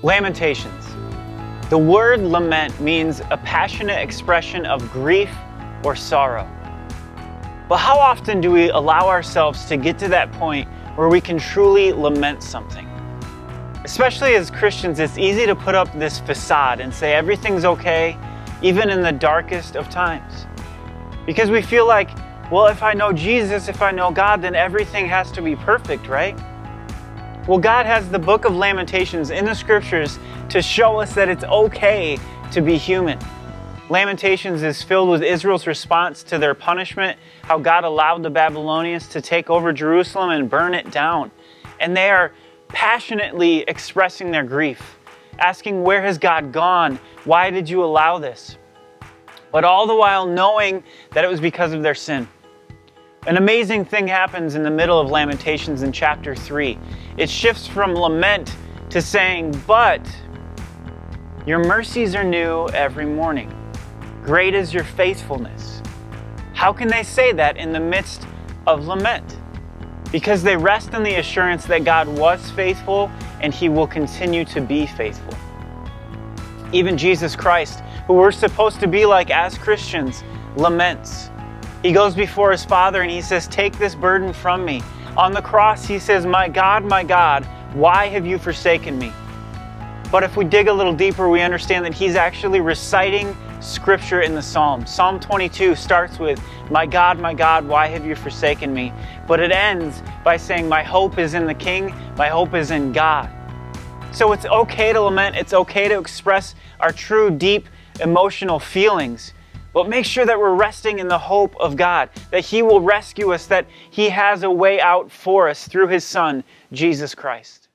Lamentations. The word lament means a passionate expression of grief or sorrow. But how often do we allow ourselves to get to that point where we can truly lament something? Especially as Christians, it's easy to put up this facade and say everything's okay, even in the darkest of times. Because we feel like, well, if I know Jesus, if I know God, then everything has to be perfect, right? Well, God has the book of Lamentations in the scriptures to show us that it's okay to be human. Lamentations is filled with Israel's response to their punishment, how God allowed the Babylonians to take over Jerusalem and burn it down. And they are passionately expressing their grief, asking, where has God gone? Why did you allow this? But all the while knowing that it was because of their sin. An amazing thing happens in the middle of Lamentations in chapter 3. It shifts from lament to saying, but your mercies are new every morning. Great is your faithfulness. How can they say that in the midst of lament? Because they rest in the assurance that God was faithful and He will continue to be faithful. Even Jesus Christ, who we're supposed to be like as Christians, laments. He goes before His Father and He says, take this burden from me. On the cross, He says, my God, why have you forsaken me? But if we dig a little deeper, we understand that He's actually reciting scripture in the Psalms. Psalm 22 starts with, my God, why have you forsaken me? But it ends by saying, my hope is in the King, my hope is in God. So it's okay to lament, it's okay to express our true, deep, emotional feelings. But make sure that we're resting in the hope of God, that He will rescue us, that He has a way out for us through His Son, Jesus Christ.